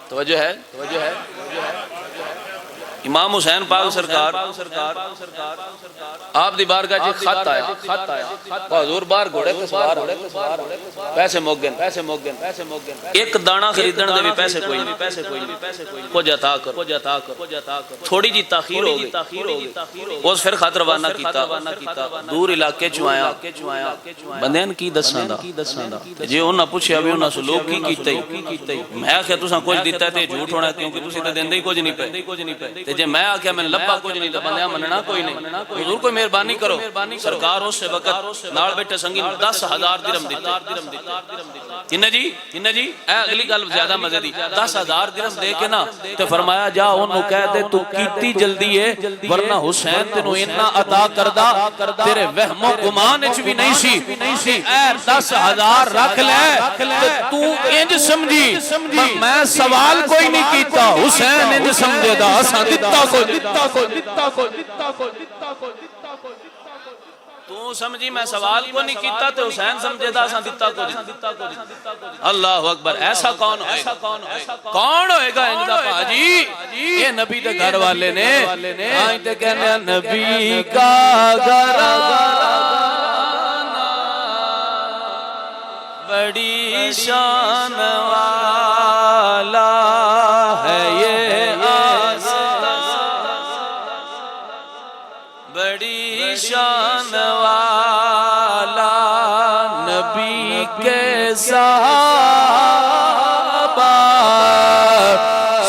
توجہ ہے امام حسین پاک سرکار آپ دی بارگاہ جی خط آیا حضور بار گھوڑے تے سوار پیسے موگن ایک دانا خریدن دے بھی پیسے کوئی نہیں کچھ عطا کر تھوڑی جی تاخیر ہو گئی اس پھر خط روانہ کیتا دور علاقے چوں آیا بندیاں کی دساں دا جی انہاں پوچھیا بھی انہاں سلوک کی کیتا میں کہ تساں کچھ دیتا ہے تے جھوٹ ہونا کیونکہ تسی تے دیندے ہی کچھ نہیں پے جے میں آکھیا میں لبا کچھ نہیں تے بندیاں مننا کوئی نہیں حضور کوئی مہربانی کرو سرکار اس وقت نال بیٹھے سنگی 10,000 درہم دیتا کنے جی اے اگلی گل زیادہ مزے دی 10,000 درہم دے کے نا تے فرمایا جا انہوں کہہ دے تو کیتی جلدی ہے ورنہ حسین تینوں اتنا عطا کردہ تیرے وہم و گمان اچ بھی نہیں سی اے 10,000 رکھ لے تو انج سمجھی میں سوال کوئی نہیں کیتا حسین انج سمجھے دا اساں دتا کو تو سمجھی میں سوال کو نہیں کیتا تے حسین سمجھے دا اساں دتا کو اللہ اکبر ایسا کون ہوئے گا انج دا پاجی یہ نبی دے گھر والے نے آئیں تے کہنے نبی کا گھرانہ بڑی شان والا ہے یہ آستان بڑی شان والا نبی کے صحابہ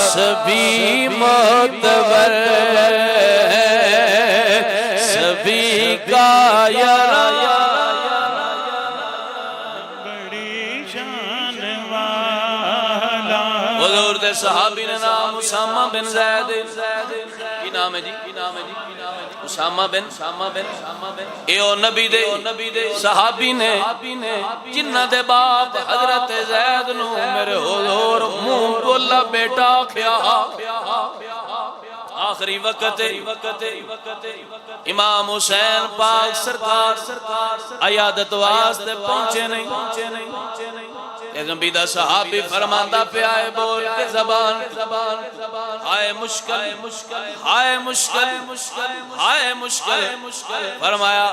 سبھی معتبر سبھی کا یار حضور دے صحابی نے نام اسامہ بن زید کی نام ہے جی اسامہ بن اے او نبی دے صحابی نے جنہ دے باپ حضرت زید نو میرے حضور منہ بولا بیٹا کھیا آخری وقت امام حسین پاک سرکار عیادت واسطے پہنچے نہیں نبی دا صحابی فرماندہ پہ آئے بول کے زبان آئے مشکل فرمایا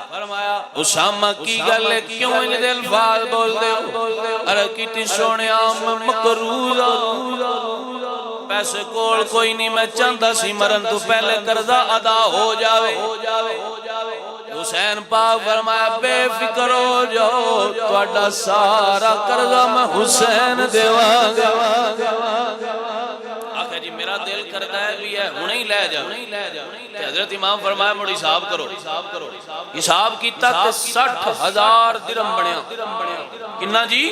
اسامہ کی گلے کیوں ان دے الفاظ بول دے ارے کیٹی سونے آم مکروزہ پیسے کول کوئی نہیں میں چاندہ سی مرن تو پہلے قرضہ ادا ہو جاوے حسین پاک فرمایا بے فکر ہو جاؤ تواڈا سارا قرضہ میں حسین دیواں گا آخر جی میرا دل کرتا ہے بھی ہے ہنے ہی لے جا حضرت امام فرمایا مڑ حساب کرو حساب کیتا کہ 60,000 درہم بنیا کنا جی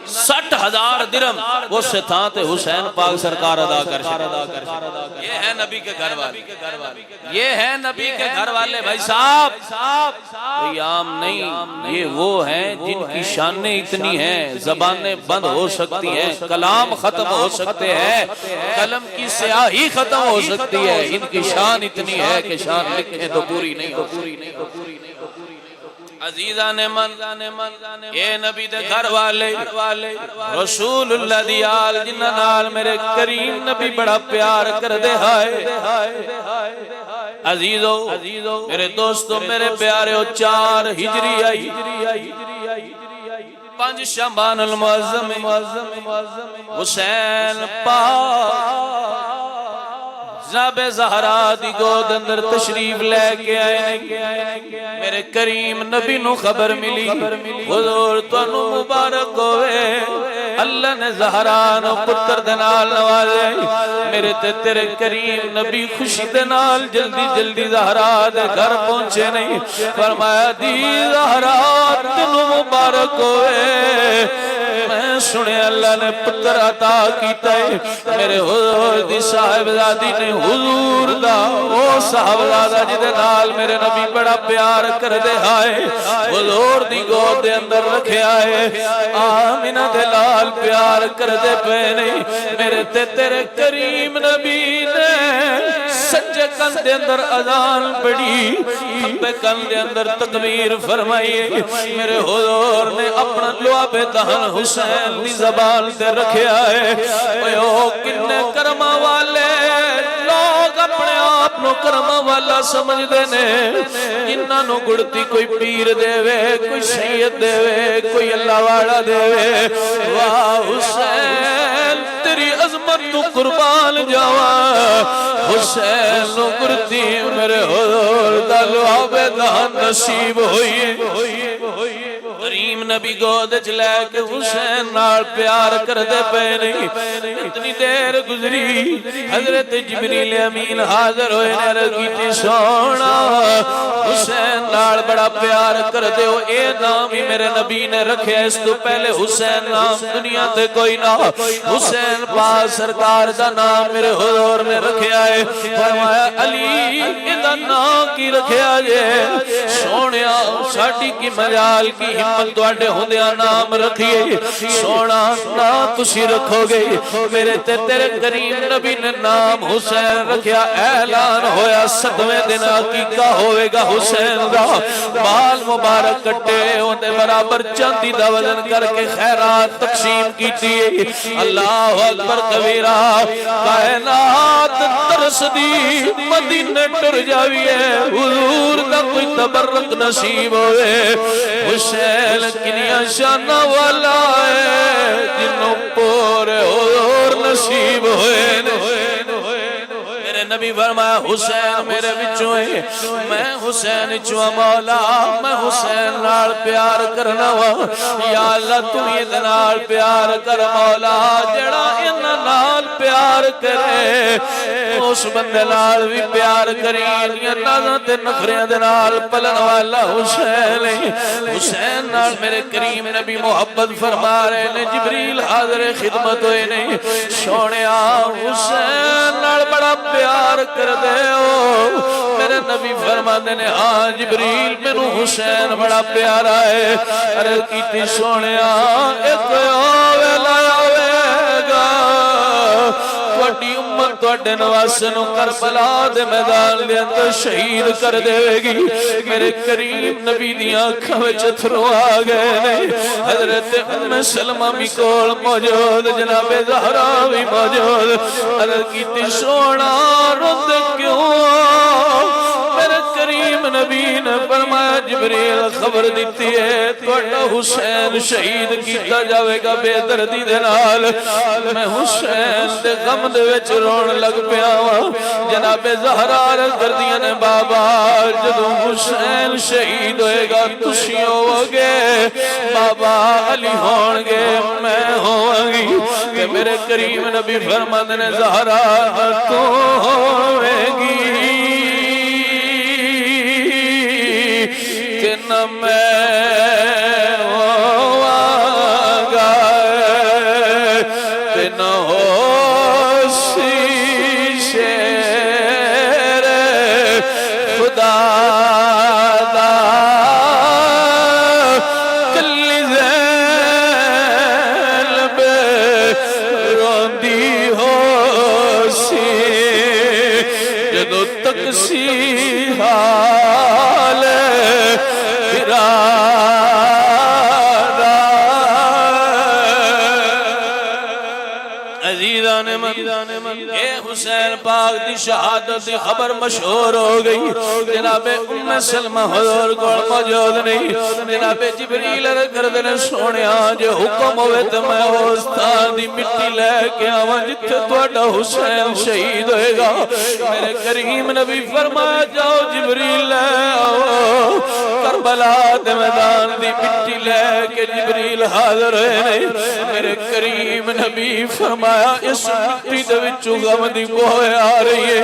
60,000 درہم اس سے تھا تے حسین پاک سرکار ادا کر یہ ہے نبی کے گھر والے بھائی صاحب کوئی عام نہیں یہ وہ ہیں جن کی شانیں اتنی ہیں زبانیں بند ہو سکتی ہیں کلام ختم ہو سکتے ہیں قلم کی سیاہی ختم ہو سکتی ہے ان کی شان اتنی ہے کہ شان لکھیں تو پوری نہیں ہوتی عزیزان من اے نبی دے گھر والے رسول اللہ دیال جنہ نال میرے کریم نبی بڑا پیار کر دے عزیزو میرے دوستو میرے پیارے 4 ہجری آئی 5 شعبان المعظم حسین پاک جناب زہرا دی گود اندر تشریف لے کے آئے میرے کریم نبی نو خبر ملی حضور تانوں مبارک ہوئے اللہ نے زہرا نو پتر دے نال نوازے میرے تے تیرے کریم نبی خوشی دے نال جلدی زہرا دے گھر پہنچے نہیں فرمایا دی زہرا تانوں مبارک ہوئے میں سنے اللہ نے پتر عطا کیتا ہے میرے حضور دی صاحبزادی نے حضور دا او صاحبزادہ جدے نال میرے نبی بڑا پیار کر دے آئے حضور دی گود دے اندر رکھے آئے آمینہ دے لال پیار کر دے پہ نہیں میرے تے تیرے کریم نبی نے سجے کن دے اندر اذان پڑھی کھبے کن دے اندر تکبیر فرمائیے میرے حضور نے اپنا لعاب دہن حسین دی زبان تے رکھیا ہے او کنے کرما والے لوگ اپنے آپ نو کرما والا سمجھ دینے انہاں نو گڑتی کوئی پیر دے وے کوئی سید دے وے کوئی اللہ والا دے وے واہ حسین تیری عظمت تو قربان جاوا حسین نو گڑتی میرے حضور دا لعاب دہن نصیب ہوئی کریم نبی گود چلے کہ حسین نال پیار کر دے پے نہیں اتنی دیر گزری حضرت جبریل امین حاضر ہوئے نے رکھیتی سونا حسین نال بڑا پیار کر دے ہو اے نام ہی میرے نبی نے رکھے اس تو پہلے حسین نام دنیا تے کوئی نہ حسین پاک سرکار دا نام میرے حضور نے رکھے آئے فرمایا علی ادا نام کی رکھے آجے سونیا ساٹی کی مجال کی ہمت دوڑے ہوندیا نام رکھیے سونا نا تسی رکھو گے میرے تیرے کریم نبی نے نام حسین رکھیا اعلان ہویا 7ویں دن عقیقہ ہوئے گا حسین دا بال مبارک کٹے ہوندے برابر چاندی دا وزن کر کے خیرات تقسیم کیتی اللہ اکبر کبیرہ کائنات ترس دی مدینے ٹر جاوی ہے حضور دا کوئی تبرک نصیب ہوئے حسین کنیا شانہ والا ہے جنوں پورے حضور نصیب ہوئے میرے نبی فرمایا حسین میرے بچوں ہے میں حسین چوا مولا میں حسین نال پیار کرنا وا یا اللہ تو یہ نال پیار کر مولا جڑا ان نال پیار کرے اس بندے نال بھی پیار کری انیاں نازاں تے نخریاں دے نال پلن والا حسین حسین نال میرے کریم نبی محبت فرما رہے نے جبریل حاضر خدمت ہوئے نے سونیا حسین نال بڑا پیار کر دے ہو میرے نبی فرما دینے ہاں جبریل میرے حسین بڑا پیارا ہے عرض کیتی سونیا ایک ویلا آوے گا توڑی امت توڑے نواسنوں کربلا دے میدان دے اندر شہید کر دے گی میرے کریم نبی دیاں کھوچ تھرو آگئے حضرت ام سلمہ بھی کول موجود جناب زہرا بھی موجود حضرت کیتی سونا رد کیوں میرے کریم نبی نے فرمایا جبریل خبر دیتی ہے توڑا حسین شہید کیتا جاوے گا بے دردی دے نال میں حسین دے غم دے وچ رون لگ پیا جناب زہرا عرض کر دیا نے بابا جدوں حسین شہید ہوئے گا تسی ہوگے بابا علی ہون گے میں ہوگی کہ میرے کریم نبی فرماتے نے زہرا تو ہوئے گی کہ نہ میں ہوگا کہ نہ ہو حسین پاک دی شہادت دی خبر مشہور ہو گئی جناب ام سلمہ حضور کو موجود نہیں جناب جبریل کردنے سونیا جو حکم ہوئے تو میں اوستان دی مٹی لے کے آواں جتھے توڑا حسین شہید ہوئے گا میرے کریم نبی فرمایا جاؤ جبریل لے آؤ کربلا دے میدان دی مٹی لے کے جبریل حاضر ہے میرے کریم نبی فرمایا اس مٹی دے وچوں غم دی بوئے آ رہی ہے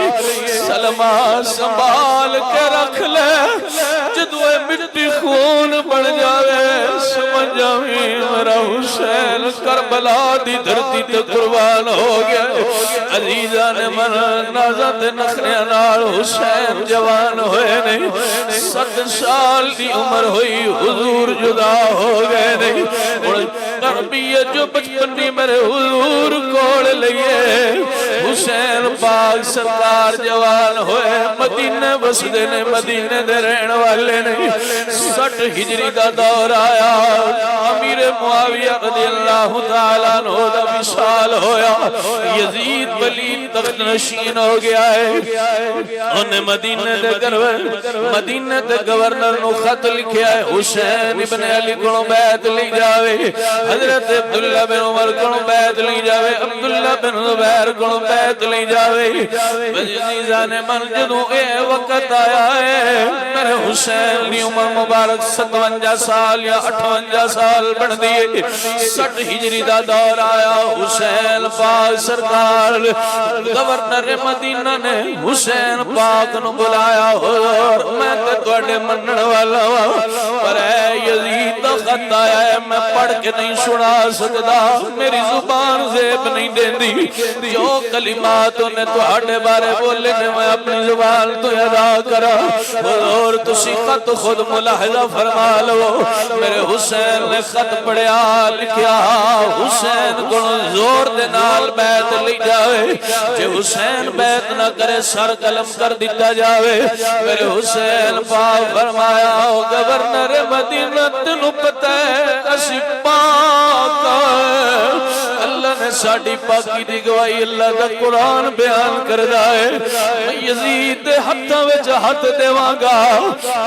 سلمہ سنبھال کے رکھ لے جدوے مٹی خون بڑھ جاوے سمجھ جاویں میرا حسین کربلا دی دھرتی تے قربان ہو گیا عزیزان من نازت نخریاں نال حسین جوان ہوئے نہیں 7 سال دی عمر ہوئی حضور جدا ہو گئے نہیں تربیت جو بچپنی میرے حضور کوڑ لئیے حسین پاک سرکار جوان ہوئے مدینہ بسدے نے مدینہ دے رہن والے نے 60 ہجری دا دور آیا امیر معاویہ رضی اللہ تعالیٰ عنہ دا وصال ہویا یزید ولید تخت نشین ہو گیا ہے انہیں مدینہ دے گورنر نو خط لکھیا ہے حسین ابن علی کو بیعت لی جاوے حضرت عبداللہ بن عمر کو بیعت لی جاوے عبداللہ بن زبیر کو بیعت لی جاوے عزیزان من جدوں اے وقت آیا ہے میرے حسین دی عمر مبارک 57 سال یا 58 سال بن دیئے 60 ہجری دا دور آیا حسین پاک سرکار گورنر مدینہ نے حسین پاک نو بلایا حضور میں تے توڑے منن والا پر اے یزید دا خط آیا ہے میں پڑھ کے نہیں سنا سکدا میری زبان زیب نہیں دین دی جو کلمات نے توڑے بارے بولے نے میں اپنی زبان تو ادا کرا حضور تسی خط خود ملاحظہ فرما لو میرے حسین نے خط پڑھیا لکھیا حسین کو زور دے نال بیعت لی جاوے جے حسین بیعت نہ کرے سر قلم کر دیتا جاوے میرے حسین پاک فرمایا گورنر مدینہ تنو پتہ ہے اسی پاک اللہ نے ساڑی پاکی دی گواہی اللہ دا قرآن بیان کر دائے میں یزید دے ہتھاں وچ ہتھ دیواں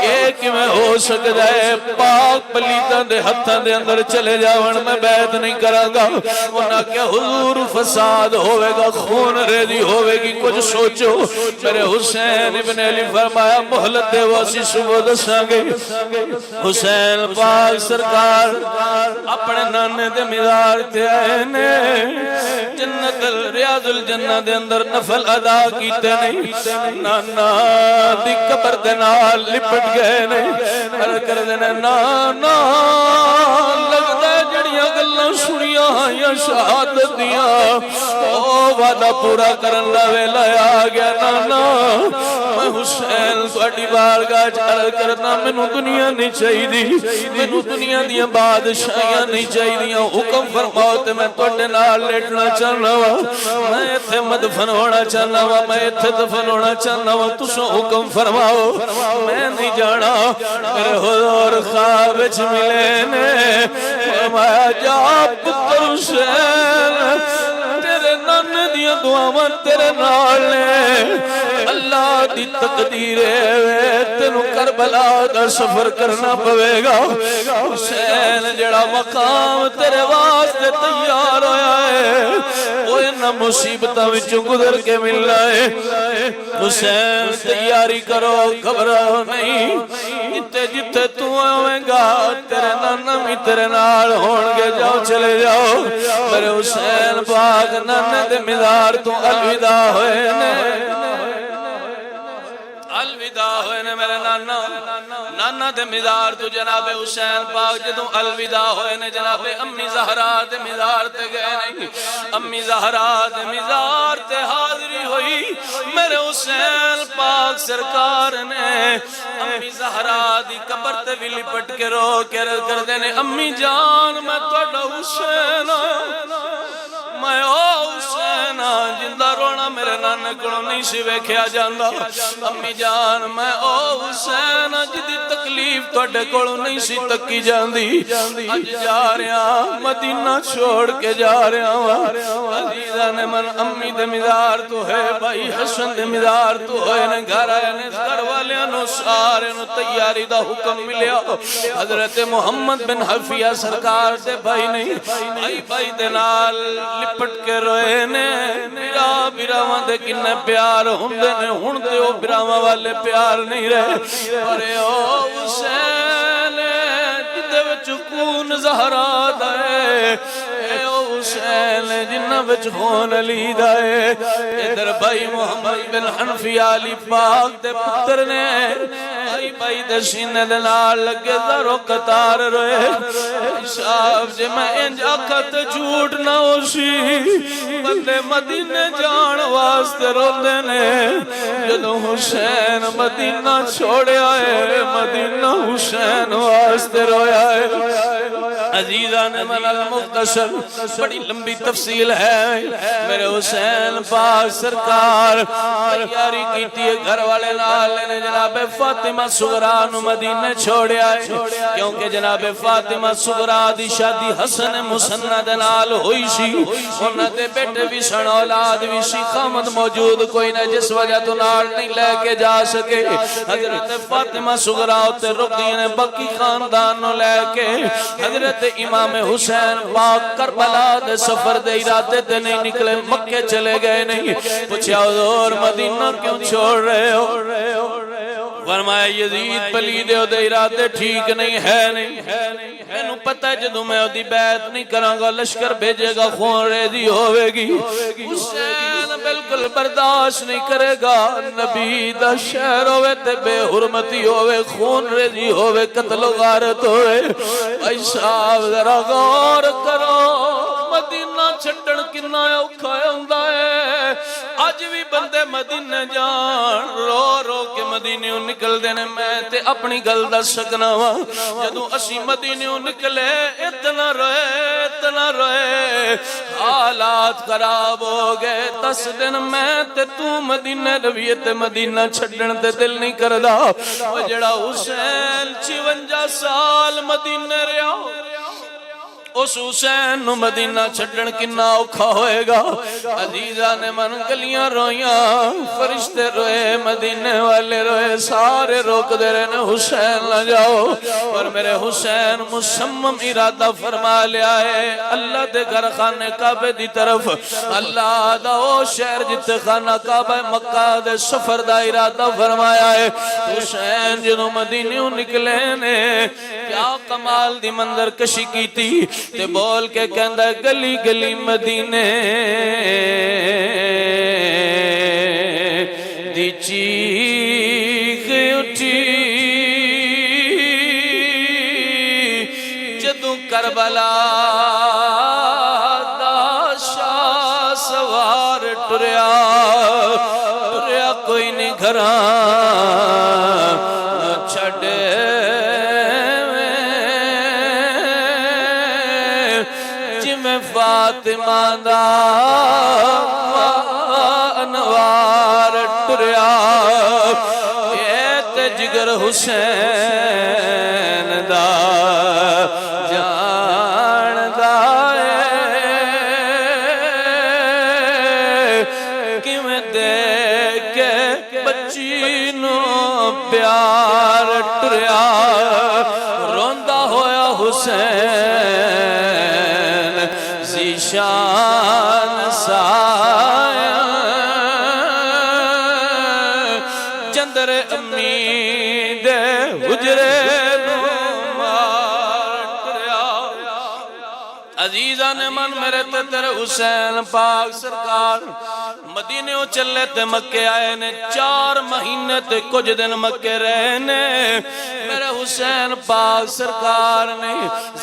ایک میں ہو سکتا ہے پاک پلیتاں دے ہتھاں دے اندر چلے جاون میں بیعت نہیں کراں گا ورنہ کہ حضور فساد ہوئے گا خون ریزی ہوئے گی کچھ سوچو میرے حسین ابن علی فرمایا مہلت دے واسی صبح دساں گے حسین پاک سرکار اپنے نانے دے مزار تے آئے نے جنت ریاض الجنہ دے اندر نفل ادا کیتے نہیں نانا دی قبر دے نال لپٹ گئے نہیں ہر کر دینے نانا لگتا ہے جڑیاں گلوں سنیاں یا شہادت دیاں او وعدہ پورا کرن دا ویلا آ گیا نانا میں حسین تواڈی بارگاہ وچ عرض کرنا مینوں دنیا نہیں چاہیے مینوں دنیا دیاں بادشاہیاں نہیں چاہیے حکم فرماؤ تے میں تواڈے نال لیٹنا چاہنا وا میں ایتھے مدفن ہونا چاہنا وا میں ایتھے دفن ہونا چاہنا وا تساں حکم فرماؤ میں نہیں جانا میرے حضور خواب وچ ملے نے فرمایا جا پتر حسین تیرے نانے دیاں دعاواں تیرے نال نے اللہ دی تقدیر ہے تینوں کربلا دا سفر کرنا پوے گا حسین جڑا مقام تیرے واسطے تیار ہویا ہے وہ انہاں مصیبتاں وچوں گزر کے ملنا ہے حسین تیاری کرو گھبراؤ نہیں جتے جتے تو آویں گا تیرے نانا بھی تیرے نال ہون گے جاؤ چلے جاؤ میرے حسین پاک نانے دے مزار تو الوداع ہوئے نے الوداع ہوئے نے میرے نانا دے مزار تو جناب حسین پاک جدوں الوداع ہوئے نے جناب امی زہرا دے مزار تے گئے نہیں امی زہرا دے مزار تے حاضری ہوئی میرے حسین پاک سرکار نے امی زہرا دی قبر تے بھی لپٹ کے رو کے رض کر دینے امی جان میں تواڈا حسین میں او حسین جندہ رونا میرے نانے کو نہیں سی ویکھیا جاندا امی جان میں او حسین جدی تکلیف توڑے کو نہیں سی تکی جاندی اج جا رہا مدینہ چھوڑ کے جا رہا عزیزان من امی دے مزار تو ہے بھائی حسن دے مزار تو ہے نے گھر آئے نے گھر والے نو سارے نو تیاری دا حکم ملیا حضرت محمد بن حفیہ سرکار دے بھائی نہیں بھائی دے نال لپٹ کے روئے نے میرا براواں دے کنے پیار ہوندے نے ہن تے او براواں والے پیار نہیں رہے ارے او حسین جدے وچ خون زہرا دا ہے اے او حسین جنہ وچ خون علی دا ہے ادھر بھائی محمد بن حنفی علی پاک دے پتر نے بھائی دے سینے دے نال لگے ذرو قطار روئے صاحب جے میں انج آکھا تے جھوٹ نہ ہو سی بندے مدینے جان واسطے روندے نے جدوں حسین مدینہ چھوڑیا ہے مدینہ حسین واسطے رویا ہے عزیزان من المختصر بڑی لمبی تفصیل ہے میرے حسین پاک سرکار تیاری کیتی ہے گھر والے نال نے جناب فاطمہ صغرا نو مدینے چھوڑیا ہے کیونکہ جناب فاطمہ صغرا دی شادی حسن مسنہ دے نال ہوئی سی انہاں دے بیٹے بھی سن اولاد بھی سی خامد موجود کوئی نہ جس وجہ تو نال نہیں لے کے جا سکے حضرت فاطمہ صغرا تے رقیہ نے باقی خاندان نو لے کے حضرت امام حسین پاک کربلا دے سفر دے ارادے تے نہیں نکلے مکے چلے گئے نہیں پوچھا حضور مدینہ کیوں چھوڑ رہے ہو فرمایا یزید پلید دے ارادے ٹھیک نہیں ہے مینوں پتہ ہے جدوں میں اودی بیعت نہیں کراں گا لشکر بھیجے گا خون ریزی ہوے گی حسین بالکل برداشت نہیں کرے گا نبی دا شہر ہوے تے بے حرمتی ہوے خون ریزی ہوے قتل و غارت ہوے بھائی صاحب ذرا غور کرو مدینہ چھڈن کنا اوکھا ہوندا ہے اج بھی بندے مدینے جان رو رو کے مدینے نکل دینے میں تے اپنی گل دس سکنا وا جدوں اسی مدینے نکلے اتنا روئے حالات خراب ہو گئے 10 دن میں تے تو مدینے رویے تے مدینہ چھڈن تے دل نہیں کردا او جڑا حسین 56 سال مدینے رہیا اس حسین نو مدینہ چھڈن کنا اوکھا ہوئے گا عزیزان من گلیاں رویاں فرشتے روئے مدینے والے روئے سارے روک دے رہے نے حسین نہ جاؤ اور میرے حسین مصمم ارادہ فرما لیا ہے اللہ دے گھر خانے کعبے دی طرف اللہ دا او شہر جتے خانہ کعبہ مکہ دے سفر دا ارادہ فرمایا ہے حسین جنہوں مدینیوں نکلے نے کیا کمال دی منظر کشی کی تھی تے بول کے کہندا گلی گلی مدینے دی چیخ اٹھی جدوں کربلا دا شاہ سوار ٹریا کوئی نہیں گھراں چھڑے فاطمہ دا انوار ٹریا اے تے جگر حسین دا جان دا کیویں دے کے بچی نو پیار ٹریا روندا ہویا حسین شان سایہ چندر امید حجرے نو مار ٹریا عزیزان من میرے تے تیرے حسین پاک سرکار مدینیوں چلے تے مکے آئے نے 4 مہینے تے کچھ دن مکے رہنے میرے حسین پاک سرکار نے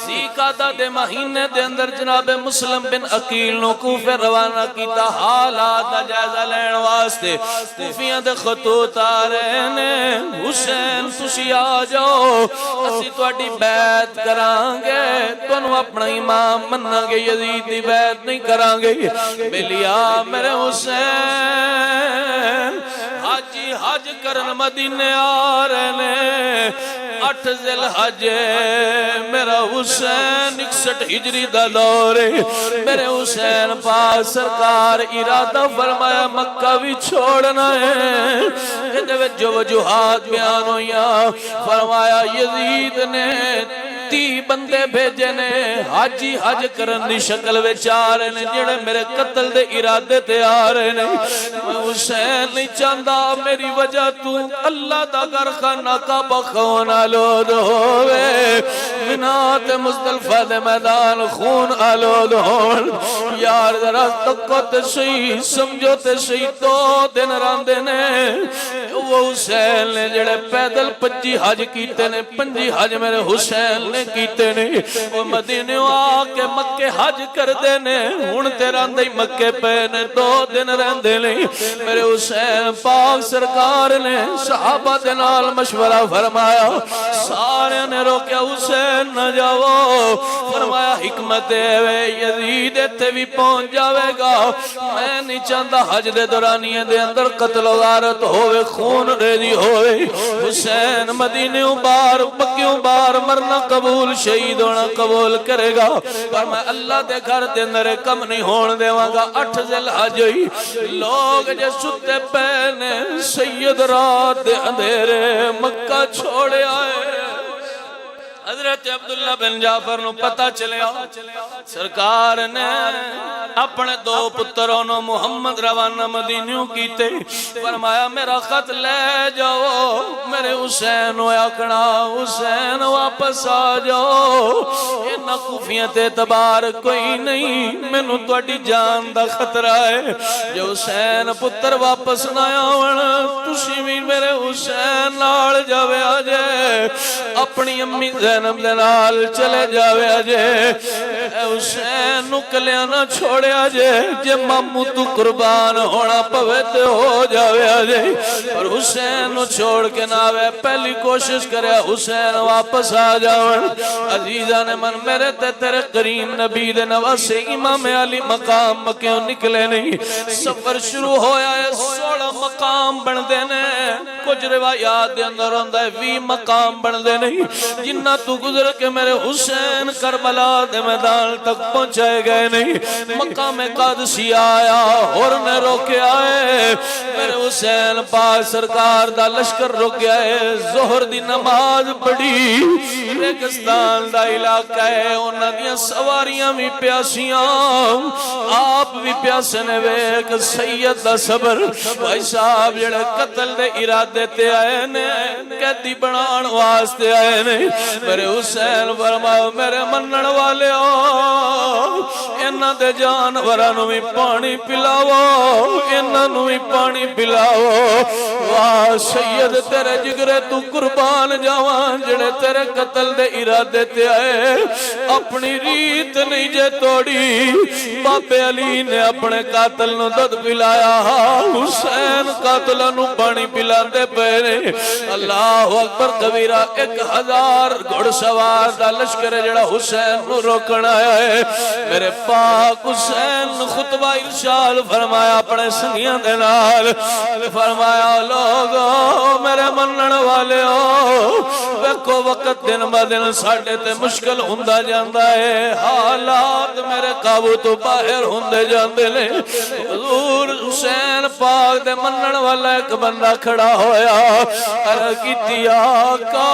ذی-قعدہ دے مہینے دے اندر جناب مسلم بن عقیل نو کوفے روانہ کیتا حالات دا جائزہ لین واسطے کوفیاں دے خطوط آ رہے نے حسین تسی آ جاؤ اسی تواڈی بیعت کران گے تانوں اپنا امام مناں گے یزید دی بیعت نہیں کران گے بلیا میرے حسین حاجی حج کرن مدینے آ رہے نے 8 ذی الحج میرا حسین 61 ہجری دا دور میرے حسین پاک سرکار ارادہ فرمایا مکہ بھی چھوڑنا ہے جو وجوہات بیان ہویا فرمایا یزید نے 30 بندے بھیجے نے حاجی حج کرن دی شکل وچ آ رہے نے جڑے میرے قتل دے ارادے تے آ رہے نے میں حسین نہیں چاہندا میری وجہ تو اللہ دا گھر خانہ کعبہ خون آلود ہوئے منات مزدلفہ دے میدان خون آلود ہون یار ذرا تکو تے صحیح سمجھو تے صحیح 2 دن راندے نے وہ حسین نے جڑے پیدل 25 حج کیتے نے 25 حج میرے حسین نے کیتے نے وہ مدینے آ کے مکے حج کر دے نے ہن تے راندے مکے پے نے 2 دن رہندے نے میرے حسین پاک سرکار نے صحابہ دے نال مشورہ فرمایا سارے نے روکیا حسین نہ جاؤ فرمایا حکمت ہے یزید تے بھی پہنچ جاوے گا میں نہیں چاہتا حج دے دورانیے دے اندر قتل و غارت ہوئے خون ریزی ہوئے حسین مدینیوں بار مکیوں بار مرنا قبول شہید ہونا قبول کرے گا پر میں اللہ دے گھر دے اندر کم نہیں ہون دے گا 8 ذی الحج ہوئی لوگ جے ستے پہنے سید رات دے اندھیرے مکہ چھوڑے آئے حضرت عبداللہ بن جعفر نو پتہ چلیا سرکار نے اپنے 2 پتروں نو محمد روانہ مدینیوں کیتے فرمایا میرا خط لے جاؤ میرے حسین ہویا کنا حسین واپس آ جاؤ انہا کوفیت اعتبار کوئی نہیں مینوں تواڈی جان دا خطرہ ہے جو حسین پتر واپس نہ آون تسی بھی میرے حسین نال جاوے آجے اپنی امی زینب دے نال چلے جاوے آجے اے حسین نو کلیاں نہ چھوڑے آجے جے مامو تو قربان ہونا پوے تے ہو جاوے آجے اور حسین نو چھوڑ کے ناوے پہلی کوشش کرے حسین واپس آ جاون عزیزان من میرے تے تیرے قرین نبی دے نواسے امام علی مقام مکیوں نکلے نہیں سفر شروع ہویا ہے 16 مقام بن دینے کچھ روایات دے اندر ہوندہ ہے 20 مقام بن دے نہیں جنہ تو گزر کے میرے حسین کربلا دے میدان تک پہنچائے گئے نہیں مقام قادسی آیا اور نے روکے آئے میرے حسین پاک سرکار دا لشکر روکے آئے ظہر دی نماز پڑھی ریگستان دا علاقہ ہے انہاں دیاں سواریاں بھی پیاسیاں آپ بھی پیاسے نے ویک سید دا صبر بھائی صاحب جڑے قتل دے ارادے تے آئے نے قیدی بنان واسطے آئے نے میرے حسین فرماؤ میرے منن والے ہو انہاں دے جانوراں بھی پانی پلاؤ انہاں بھی پانی پلاؤ واہ سید تیرے جگرے تو قربان جاواں جڑے تیرے قتل دے ارادے تے آئے اپنی ریت نہیں جے توڑی بابے علی نے اپنے قاتل نو دودھ پلایا حسین قاتلہ نو پانی پلاندے پہنے اللہ اکبر کبیرہ 1000 گھڑ سوار دا لشکر جڑا حسین نو روکن آیا ہے میرے پاک حسین خطبہ ارشاد فرمایا اپنے سنگیاں دے نال فرمایا لوگو میرے منن والے ہو ویکھو وقت دن با دن ساڈے تے مشکل ہوندا جاندا ہے حالات میرے قابو تو باہر ہوندے جاندے نے حضور حسین پاک دے منن والا ایک بندہ کھڑا ہویا عرض کیتی آقا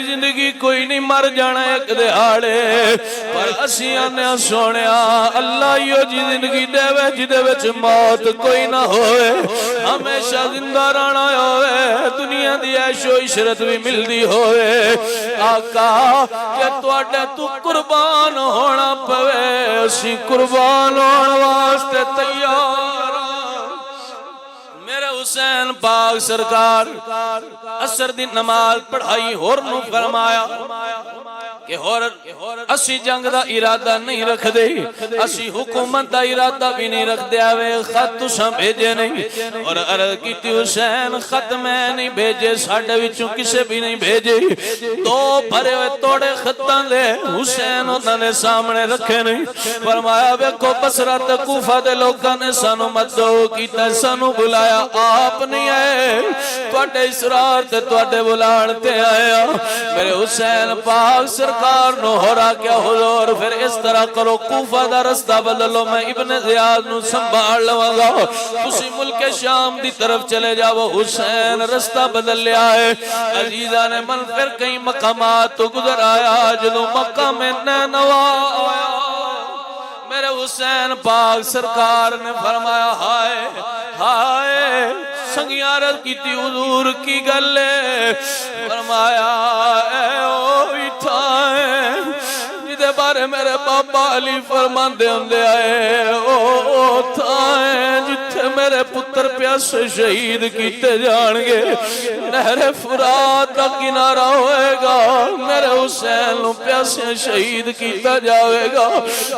زندگی کوئی نہیں مر جانا ایک دہاڑے پر اسی آنے سونیا اللہ یو جی زندگی دے وے جدے وچ موت کوئی نہ ہوئے ہمیشہ زندہ رہنا ہوئے دنیا دی عیش و عشرت بھی ملدی ہوئے آقا کہ تواڈے تو قربان ہونا پوے اسی قربان ہونا واسطے تیار میرے حسین پاک سرکار عصر دی نماز پڑھائی اور نو فرمایا کہ اسی جنگ دا ارادہ نہیں رکھ دے اسی حکومت دا ارادہ بھی نہیں رکھ دے آوے خط تساں بھیجے نہیں اور عرض کیتی حسین خط میں نہیں بھیجے ساڈے وچوں کسے بھی نہیں بھیجے تو بھرے ہوئے توڑے خطاں دے حسین انہاں نے سامنے رکھے نہیں فرمایا ویکھو بصرہ تے کوفہ دے لوکاں نے سانو مدعو کیتا سانو بلایا آپ نہیں آئے تواڈے اسرار تے تواڈے بلان تے آیا میرے حسین پاک سرکار نو ہو رہا کیا حضور پھر اس طرح کرو کوفہ دا رستہ بدلو میں ابن زیاد نو سنبھال لواں گا تسی ملک شام دی طرف چلے جاؤ حسین رستہ بدل لیا ہے عزیزہ نے من پھر کئی مقامات تو گزر آیا جدو مقام نینوا آیا میرے حسین پاک سرکار نے فرمایا ہائے ہائے سنگیاں عرض کیتی حضور کی گل ہے؟ فرمایا اے او بیٹھا ہے جدے بارے میرے بابا علی فرماندے ہوندے آئے او تھا ہے جتھے میرے پتر پیاسے شہید کیتے جان گے، نہر فرات دا کنارہ ہوئے گا، میرے حسین نو پیاسے شہید کیتا جاوے گا۔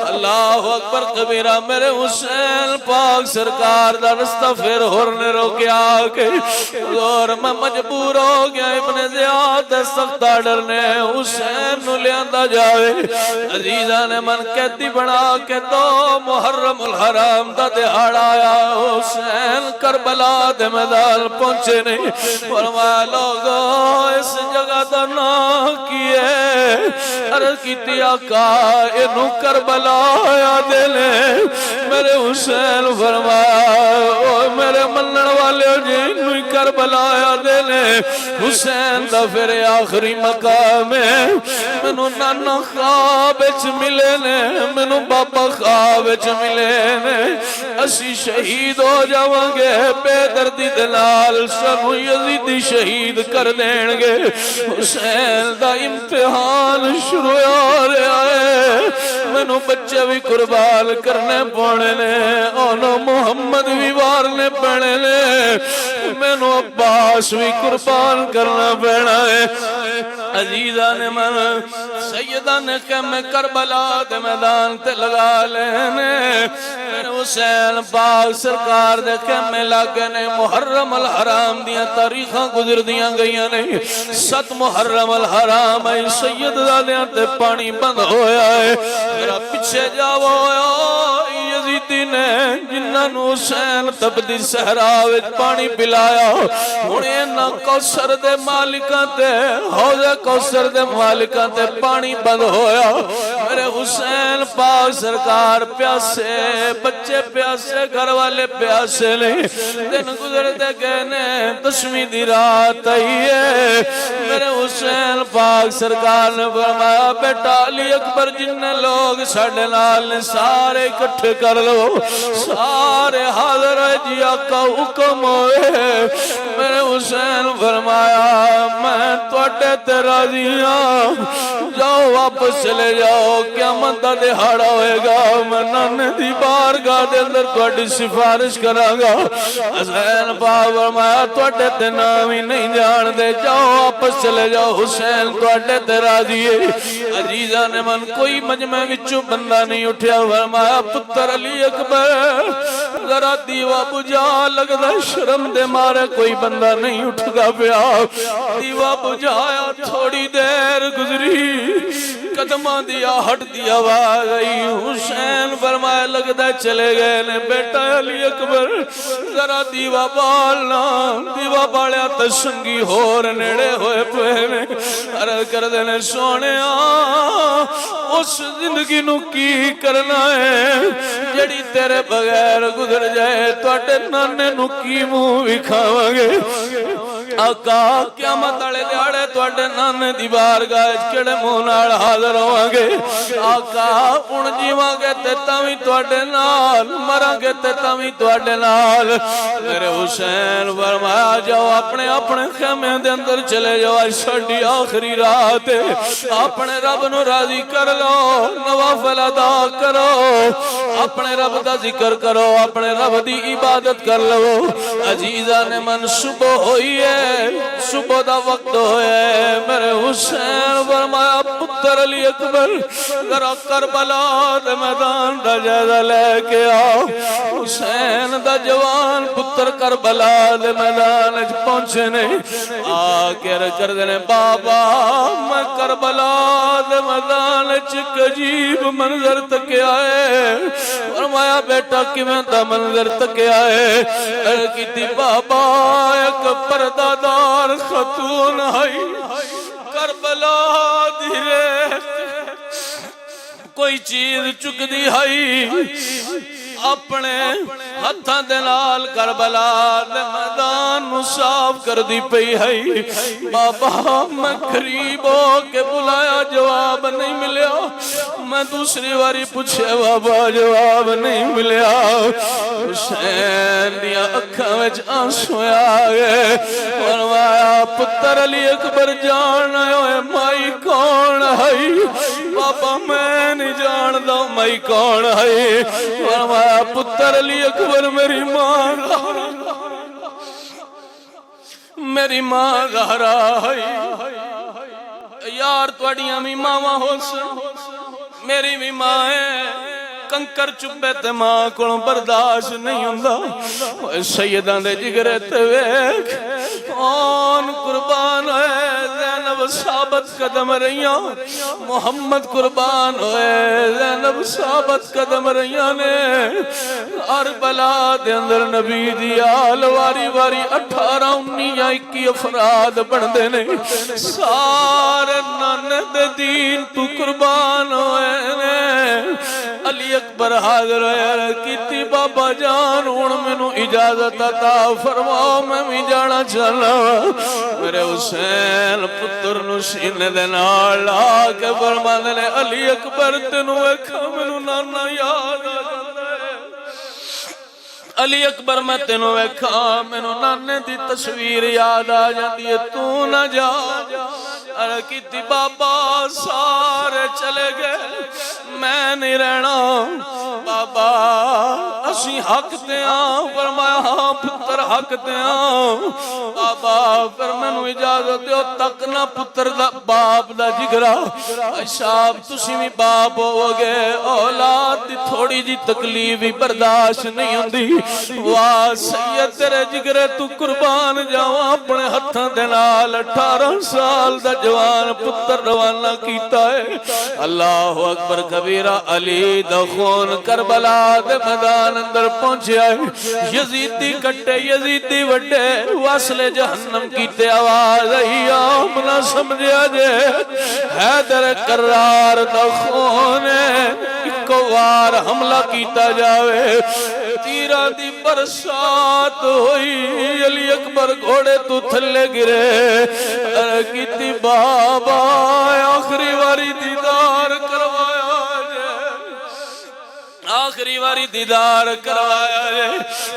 اللہ اکبر کبیرہ، میرے حسین پاک سرکار دا رستہ پھر ہورنے روکیا کہ اور میں مجبور ہو گیا ابن زیاد سخت آرڈر نے حسین نو لیاندہ جاوے۔ عزیزہ نے من قیدی بنا کے تو محرم الحرام دا دہاڑ آیا، حسین کربلا دے میدان پہنچے نہیں۔ فرمایا لوگو اس جگہ دا نام کیے؟ عرض کیتی آقا انہوں کربلا یاد لے۔ میرے حسین فرمایا میرے منن والے جی انہوں کربلا یاد لے۔ حسین دا پھر آخری مقام ہے، منو نانا خواب ملے نے، منو بابا خواب ملے نے، اسی شہید ہو جاواں گے بے دردی دلال سنو یزیدی شہید کر دین گے۔ حسین دا امتحان شروع ہو رہا ہے، منو بچے بھی قربان کرنے پونے نے، انہوں محمد بھی وارنے پڑے نے، منو عباس بھی قربان کرنا پینا ہے۔ عزیزہ نے من سیدہ نے خیمے کربلا دے میدان تے لگا لینے، میرے حسین پاک سرکار دے خیمے لگے نے۔ محرم الحرام دیا تاریخاں گزر دیاں گئیاں نہیں، 7 محرم الحرام ہے، سید دادیاں تے پانی بند ہویا ہے۔ میرا پیچھے جاو یزیدی نے جنہاں نو حسین تبدی صحراوے پانی پلایا، انہیں نہ کوثر دے مالکاں تے حوض کوثر دے مالکاں تے پانی بند ہویا۔ میرے حسین پاک سرکار پیاسے، بچے پیاسے، گھر والے پیاسے نہیں، دن گزرتے گئے نے، 10ویں دی رات آئی ہے۔ میرے حسین پاک سرکار نے فرمایا بیٹا علی اکبر جننے لوگ ساڑھے نال نے سارے اکٹھے کر لو، سارے حاضر ہے جی آقا حکم ہوئے۔ میرے حسین فرمایا میں توڑے تے راضی ہاں، جاؤ واپس چلے جاؤ، قیامت دا دہاڑا ہوئے گا، میں نانے دی بارگاہ دے اندر توڑی سفارش کراں گا۔ حسین پاک فرمایا توڑے تے نام ہی نہیں جان دے، جاؤ واپس چلے جاؤ، حسین توڑے تے راضی ہے۔ عزیزہ نے من کوئی مجمع وچوں بندہ نہیں اٹھیا، فرمایا پتر علی اکبر ذرا دیوا بجا، لگدا شرم دے مارے کوئی بندہ نہیں اٹھ گا پیا۔ دیوا بجایا، تھوڑی دیر گزری، قدمہ دیا ہٹ دیا آواز آئی، حسین فرمایا لگدا چلے گئے نے۔ بیٹا علی اکبر ذرا دیوا بالنا، دیوا بالیا تسنگی ہور نیڑے ہوئے پہ نے، عرض کر دینے سونے اس زندگی نو کی کرنا ہے جڑی تیرے بغیر گزر جائے، توڑے نانے نو کی منہ بھی کھاواں گے۔ آقا قیامت والے دیہاڑے توڑے نانے دی بارگاہ کیڑے منہ نال حاضر ہوواں گے۔ آقا ہن جیواں گے تے تاویں توڑے نال، مراں گے تے تاویں توڑے نال۔ میرے حسین فرمایا جاؤ اپنے اپنے خیمے دے اندر چلے جاؤ، آج ساڈی آخری رات ہے، اپنے رب نو راضی کر لو، نوافل ادا کرو، اپنے رب دا ذکر کرو، اپنے رب دی عبادت کر لو۔ عزیزہ نے من صبح ہوئی ہے، صبح دا وقت ہوئے، میرے حسین فرمایا پتر علی اکبر ذرا کربلا دے میدان دا جائزہ لے کے آؤ۔ حسین دا جوان پتر کربلا دے میدان پہنچے نہیں، آکے کر دینے بابا میں کربلا دے میدان چک عجیب منظر تک آئے۔ فرمایا بیٹا کیویں دا منظر تک آئے؟ کیتی بابا ایک پردہ دار خاتون آئی، کربلا دی ریت کوئی چیز چک دی آئی، اپنے ہتھاں دے نال کربلا دے میدان نو صاف کر دی پئی ہے۔ بابا میں قریب ہو کے بلایا جواب نہیں ملیا، میں دوسری باری پوچھے بابا جواب نہیں ملیا حسین دیا اکھاں وچ آنسو آ گئے فرمایا پتر علی اکبر جان ہوئے مائی کون ہے بابا میں نہیں جان دا مائی کون ہے فرمایا پتر علی اکبر میری ماں زہرا ہے یار تواڈیاں بھی ماواں ہو سن میری بھی ماں ہے کنکر چبے تے ماں کو برداشت نہیں ہوندا سیداں دے جگرے تے ویکھ کون قربان ہوئے زینب ثابت قدم رہیاں محمد قربان ہوئے زینب ثابت قدم رہیاں نے کربلا دے اندر نبی دی آل واری واری 18 19 یا 21 افراد بندے نے سارے نانے دے دین تو قربان ہوئے نے علی اکبر حاضر ہوئے کیتی بابا جان ہن مینوں اجازت عطا فرماؤ میں بھی جانا چلا میرے حسین پتر نو سینے دے نال لا کے فرماندے نے علی اکبر تینوں ویکھاں مینوں نانا یاد آ جاندا ہے علی اکبر میں تینوں ویکھاں مینوں نانے دی تصویر یاد آ جاندی ہے تو نہ جا ارے کیتی بابا سارے چلے گئے میں نہیں رہنا بابا اسی حق تے ہاں فرمایا ہاں پتر حق تے ہاں بابا پھر مینوں اجازت دیو تک نہ پتر دا باپ دا جگرا صاحب تسی بھی باپ ہو گئے اولاد دی تھوڑی جی تکلیف بھی برداشت نہیں ہوندی واہ سید تیرے جگرے تو قربان جاواں اپنے ہتھاں دے نال 18 سال دا جوان پتر روانہ کیتا ہے اللہ اکبر کبیرہ علی دا خون کربلا دے میدان اندر پہنچیا ہے یزیدی کٹے یزیدی وڈے وصل جہنم کیتے آواز آئی آمنا سمجھیا جے حیدر کرار دا خون ایک وار حملہ کیتا جاوے تیرہ دی برسات ہوئی علی اکبر گھوڑے تو تھلے گرے کیتی بابا آخری واری دیدار کروایا آخری واری دیدار کروایا ہے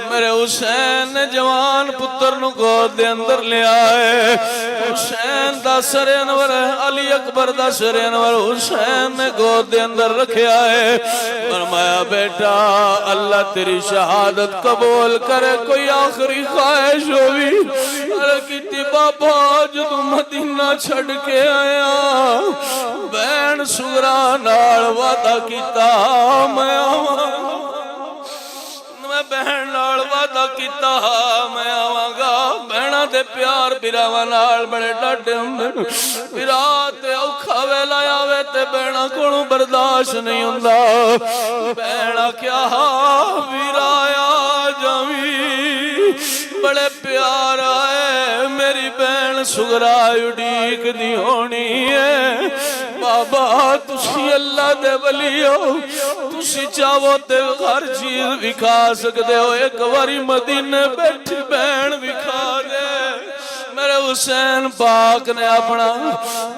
میرے حسین نے جوان پتر نو گود دے اندر لے آئے حسین دا سر انور علی اکبر دا سر انور حسین نے گود دے اندر رکھیا ہے فرمایا بیٹا اللہ تیری شہادت قبول کرے کوئی آخری خواہش ہوئی ارے کیتی بابا جدو مدینہ چھڑ کے آیا بین سغرا نال وعدہ کیتا میں بہن نال وعدہ کیتا میں آواں گا بہناں دے پیار بھراواں نال بڑے ڈاڈے ہوندے بھرا تے اوکھا ویلا آوے تے بہناں کولوں برداشت نہیں ہوندا بہنا کیا ویرایا جاویں بڑے پیار آئے میری بہن سغرا اڈیک دی ہونی ہے بابا تسی اللہ دے ولی ہو تسی چاہو تے ہر چیز وکھا سکتے ہو ایک واری مدینے بیٹھی بہن وکھا دے میرے حسین پاک نے اپنا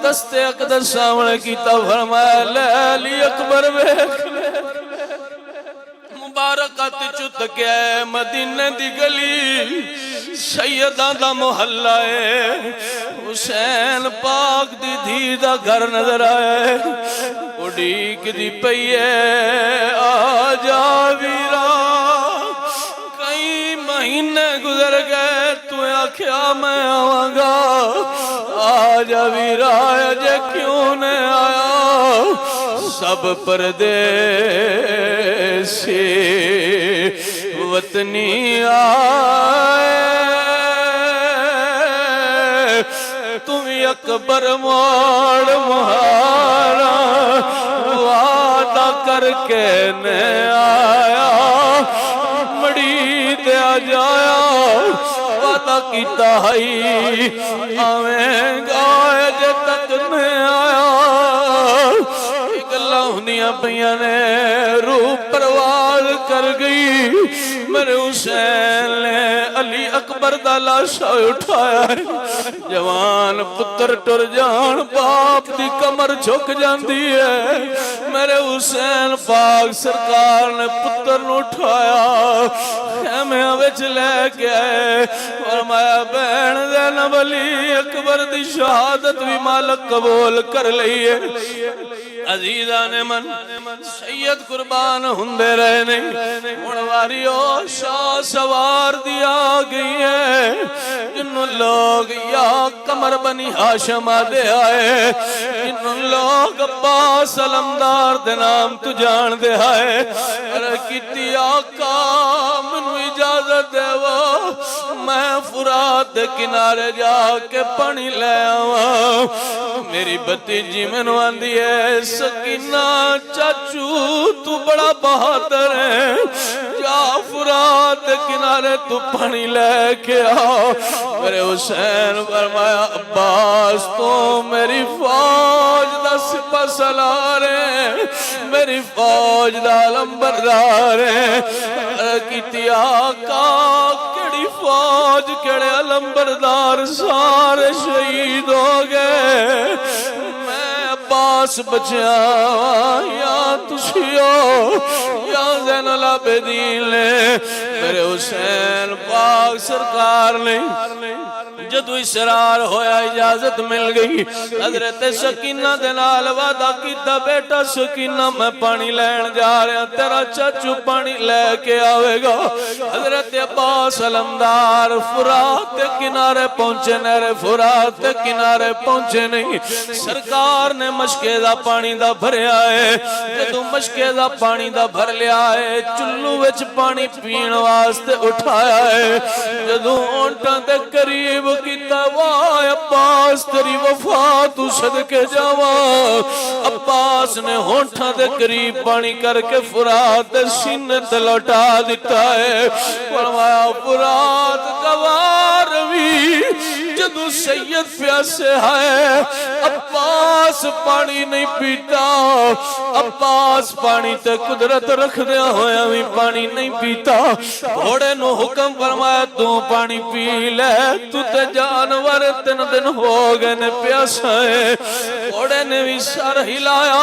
دستے اقدس سامنے کیتا فرمایا لے علی اکبر ویکھ مبارکات چت کے مدینے دی گلی سیداں دا محلہ ہے حسین پاک دی دھی دا گھر نظر آئے اڈیک دی پئیے آ جا ویرا کئی مہینے گزر گئے تو آکھیا میں آواں گا آ جا ویرا اجے کیوں نے آیا سب پردیسی وطنی آئے تم اکبر موڑ مہارا وعدہ کر کے نے آیا مڑی دیا جایا وعدہ کیتا ہی آویں گائے جے تک نے آیا گلہ ہونیاں پہیاں نے روح پرواز کر گئی میرے حسین نے علی اکبر دا لاشا اٹھایا ہے جوان پتر ٹر جان باپ دی کمر جھک جاندی ہے میرے حسین پاک سرکار نے پتر نو اٹھایا خیمے وچ لے کے آئے فرمایا بہن زینب علی اکبر دی شہادت بھی مالک قبول کر لئیے عزیزان من سید قربان ہندے رہے نہیں منواریو شاہ سوار دیا گئی ہے جنہوں لوگ یا کمر بنی ہاشم آدھے آئے جنہوں لوگ عباس علمدار دے نام تو جان دے آئے رکیتی آقا منو اجازت دے وہ میں فرات دے کنارے جا کے پانی لے آؤں میری بتیجی منو آندی ہے سکینہ چاچو تو بڑا بہادر ہے جا فرات دے کنارے تو پانی لے کے آؤ میرے حسین فرمایا عباس تو میری فوج دا سپہ سالار ہے میری فوج دا لمبردار ہے کیتی آقا کیڑی فوج کیڑے لمبردار سارے شہید ہو گئے میں عباس بچیا یا تشیو یا زین العابدین لے میرے حسین پاک سرکار نے جدو اسرار ہویا اجازت مل گئی حضرت سکینہ دے نال وعدہ کیتا بیٹا سکینہ میں پانی لین جا رہا تیرا چاچو پانی لے کے آوے گا حضرت عباس علمدار فرات کنارے پہنچے نہر فرات کنارے پہنچے نہیں سرکار نے مشکے دا پانی دا بھرے آئے جدو مشکے دا پانی دا بھر لیا ہے چلو وچ پانی پین واسطے اٹھایا ہے جدو اونٹاں دے قریب کیتا واہ عباس تیری وفا تو صدقے جاواں عباس نے ہونٹاں دے قریب پانی کر کے فرات سینے تے لوٹا دیتا ہے فرمایا فرات گوار بھی جدو سید پیاسے ہے عباس پانی نہیں پیتا عباس پانی تے قدرت رکھ دیا ہویا بھی پانی نہیں پیتا گھوڑے نو حکم فرمایا تو پانی پی لے تو تے جانور 3 دن ہو گئے نے پیاسا ہے گھوڑے نے بھی سر ہلایا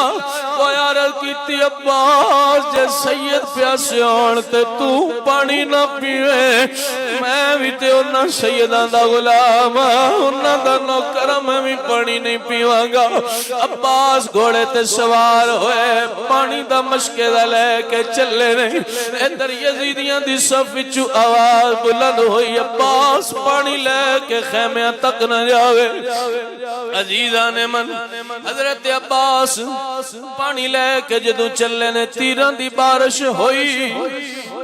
وہ یار کیتی عباس جے سید پیاسے آن تے تو پانی نہ پیوے میں بھی تے انہاں سیداں دا غلام انہاں دا نوکر میں بھی پانی نہیں پیواں گا عباس گھوڑے تے سوار ہوئے پانی دا مشکے دا لے کے چلے نہیں ادھر یزیدیاں دی صف وچوں آواز بلند ہوئی عباس پانی لے کے خیمیاں تک نہ جاوے عزیزان من حضرت عباس پانی لے کے جدو چلے نے تیران دی بارش ہوئی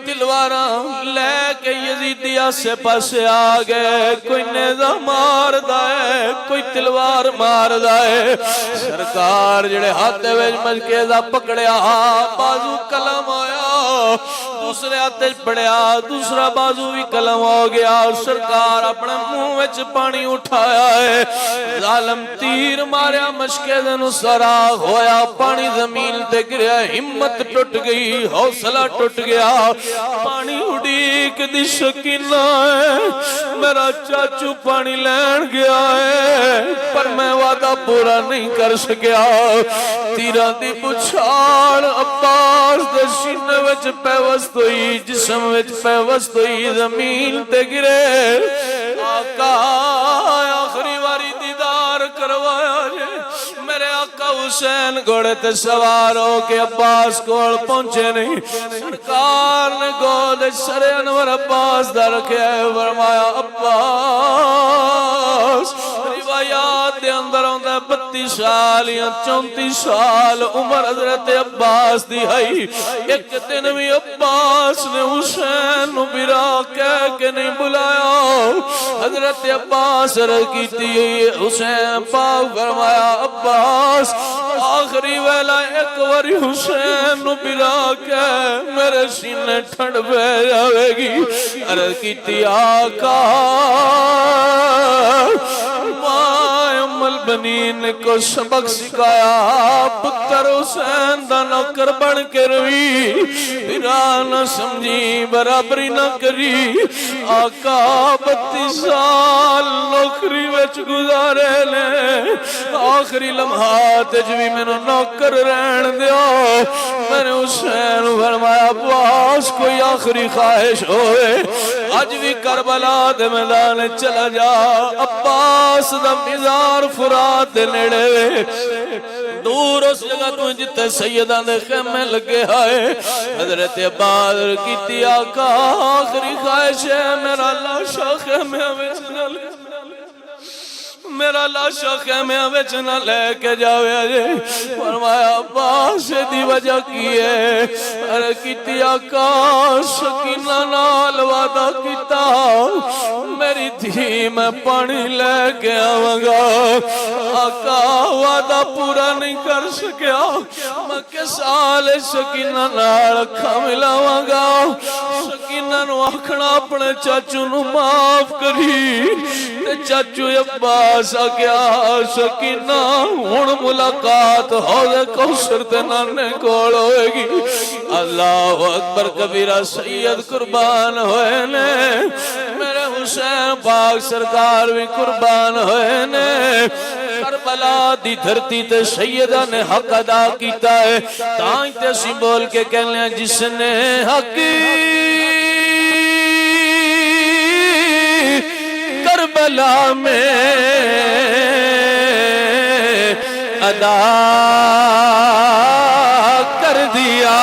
تلواراں لے کے یزیدی آسے پاسے آگئے کوئی نیزہ مار دائے کوئی تلوار مار دائے سرکار جڑے ہاتھے ویج مجکیزہ پکڑیا بازو کلم آیا دوسرے آتش پڑیا دوسرا بازو بھی کلم ہو گیا سرکار اپنے منہ وچ پانی اٹھایا ہے ظالم تیر ماریا مشکے دنو سراغ ہویا پانی زمین تے گریا ہمت ٹوٹ گئی حوصلہ ٹوٹ گیا پانی اڑیک دی سکینہ ہے میرا چاچو پانی لین گیا ہے پر میں وعدہ پورا نہیں کر سکیا تیرہ دی بچھاڑ عباس دے سینے وچ پیوست ہوئی جسم وچ پیوست ہوئی زمین تے گرے آقا آخری واری دیدار کروایا جے میرے آقا حسین گھوڑے تے سوار ہو کے عباس کول پہنچے نہیں سرکار نے گود سر انور عباس دا رکھیا ہے فرمایا عباس روایات دے اندر ہوندہ 32 سال یا 34 سال عمر حضرت عباس دی ہائی ایک دن بھی عباس نے حسین برا کہہ کے نہیں بلایا حضرت عباس رکی تھی حسین پاک فرمایا عباس آخری ویلہ ایک واری حسین برا کہہ میرے سینے ٹھنڈ بے جاوے گی رکی تھی آقا مائے عمل بنین کو سبق سکھایا پتر حسین دا نوکر بن کے روی پھرا نہ سمجھی برابری نہ کری آقا 32 سال نوکری وچ گزارے لے آخری لمحات جوی میں نوکر رہن دیو میں نے حسین فرمایا عباس کوئی آخری خواہش ہوئے آج بھی کربلا دے میدان چلا جا عباس دا مزار فرات نیڑے دور اس جگہ تو جتے سیدان دے خیمے لگے آئے حضرت عباس کیتی آقا آخری خواہش ہے میرا لاشا خیمے وچ نہ میرا لاشا خیمے وچ نہ لے کے جاوے فرمایا عباس دی وجہ کی ہے ارے کیتی آقا سکینہ نال وعدہ کیتا میری دھی میں پانی لے کے آواں گا آقا وعدہ پورا نہیں کر سکیا میں کے سال سکینہ نال کھا ملاواں گا سکینہ نو آکھنا اپنے چاچو نو معاف کری تے چاچو عباس آ گیا سکینہ ہن ملاقات ہوئے کوثر تے نانے کول ہوئے گی اللہ اکبر کبیرہ سید قربان ہوئے نے میرے حسین پاک سرکار بھی قربان ہوئے نے کربلا دی دھرتی تے سیدہ نے حق ادا کیتا ہے تائیں تے سی بول کے کہنے ہیں جس نے حق کربلا میں ادا کر دیا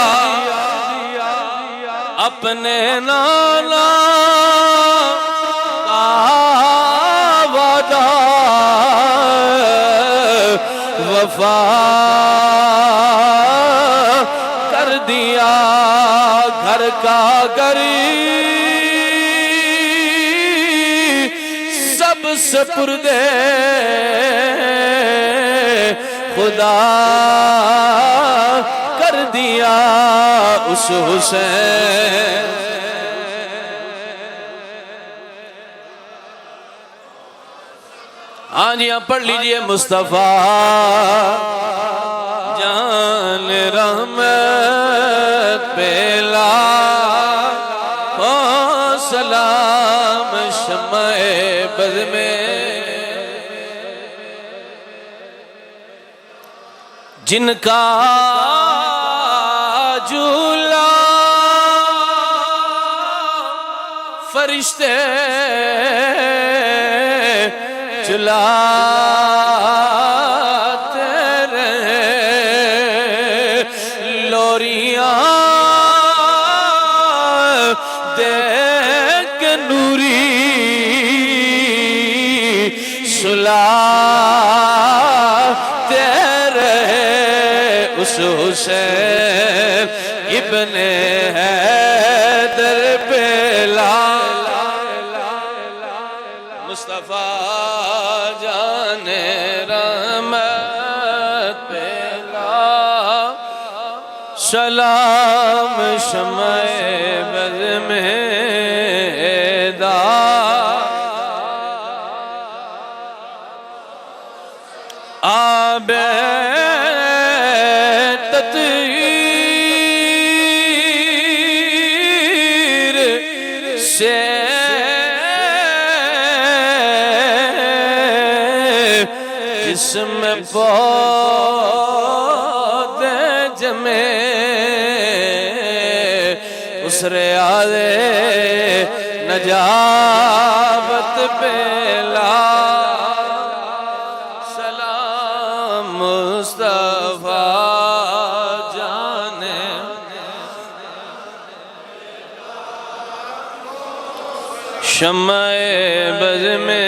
اپنے نانا کا وعدہ وفا کر دیا گھر کا غریب سب سپردے خدا کر دیا اس حسین ہاں جی پڑھ لیجئے مصطفیٰ جان رحمت پیلا ہو سلام شمع بز میں جن کا جھولا فرشتے جھلاتے رہے لوریاں دیکھ نوری سلاتے رہے اس حسین ابن حیدر پیلا مصطفیٰ جان رحمت پیلا سلام شمع بز میں دا آب تطہیر سے جسم پودے جمے اس ریاض نجابت پیلا سلام مصطفیٰ جانے شمع بز میں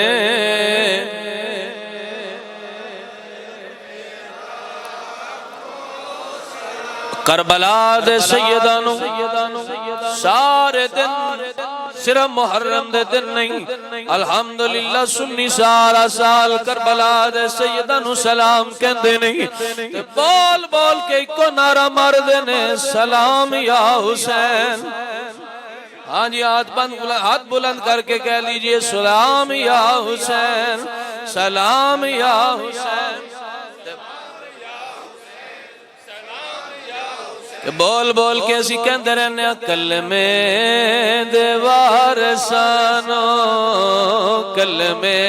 کربلا دے سیدانو سارے دن صرف محرم دے دن نہیں الحمدللہ سنی سارا سال کربلا دے سیدانو سلام کہندے نہیں بول بول کے ایک نعرہ مار دینے سلام یا حسین ہاں جی ہاتھ بلند کر کے کہہ لیجئے سلام یا حسین سلام یا حسین بول بول کے اسی کہندے رہنے کلمے دے وارثانو کلمے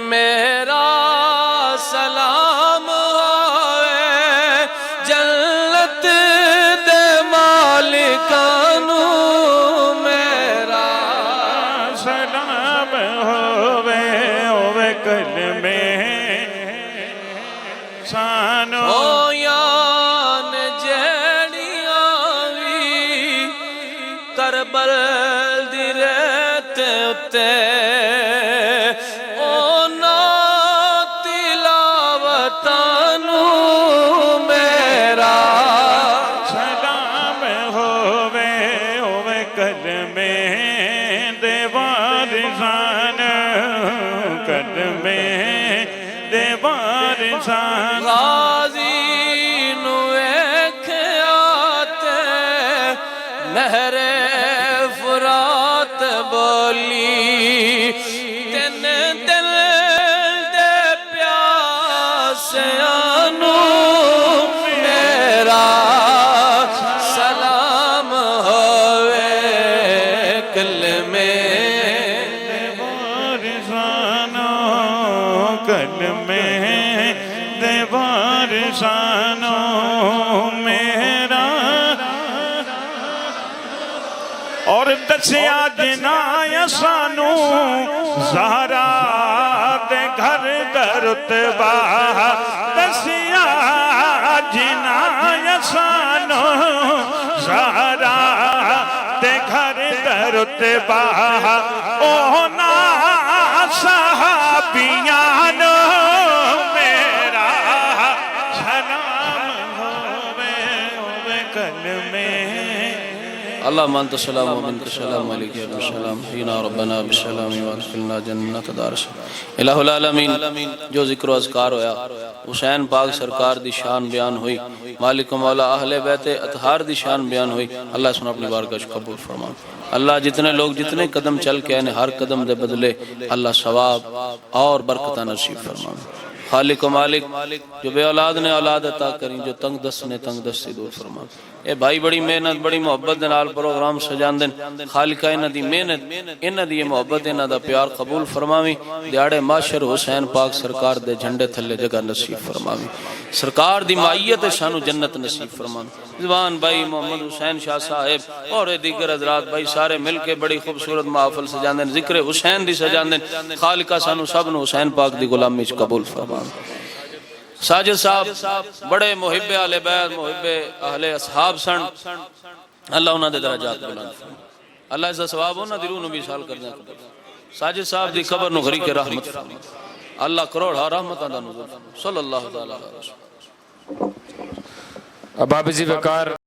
میرا سلام ہوئے جنت دے مالکانو میرا سلام ہوئے کلمے سانو یان جیڑیاں وی کربل دی ریت اتے غازی نو ایکھیاتے نہر فرات بولی تین دل دے پیاسیانو میرا سلام ہوئے کلمے کلمے دیوار سانو میرا اور دسیا جنا سانو زہرا دے گھر درتبہ دسیا جنا سانو زہرا دے گھر درتبہ اونا صحابیان میرا سلام ہوئے کلمے اللهم انت السلام ومنك السلام عليك يا ابو السلام حينا ربنا بالسلام وادخلنا جنت دار السلام الہ العالمین جو ذکر و اذکار ہویا حسین پاک سرکار دی شان بیان ہوئی مالک و مولا اہل بیت اطہار دی شان بیان ہوئی اللہ سن اپنی بارگاہ قبول فرما اللہ جتنے لوگ جتنے قدم چل کے آئے ہر قدم دے بدلے اللہ ثواب اور برکتہ نصیب فرما خالق و مالک جو بے اولاد نے اولاد عطا کریں جو تنگ دست نے تنگ دستی دور فرما اے بھائی بڑی محنت بڑی محبت دے نال پروگرام سجان دن خالقہ انہ دی محنت انہ دی محبت انہ دا پیار قبول فرماویں دیاڑے معاشر حسین پاک سرکار دے جھنڈے تھلے جگہ نصیب فرماویں سرکار دی مائیت شانو جنت نصیب فرماویں زبان بھائی محمد حسین شاہ صاحب اور دیگر حضرات بھائی سارے مل کے بڑی خوبصورت محافل سجان دن ذکر حسین دی سجان دن خالقہ سانو سب نو حسین پاک دی غلامی قبول فرماویں ساجد صاحب بڑے محب اہل بیت محب اہل اصحاب سن اللہ انہاں دے درجات بلند فرما اللہ اس دا ثواب انہاں دی روح نو بھی سال کر دیں ساجد صاحب دی قبر نو غریق رحمت فرما اللہ کروڑا رحمتاں دا نزول فرما صلی اللہ تعالی علیہ وسلم اب آپ اسی وقار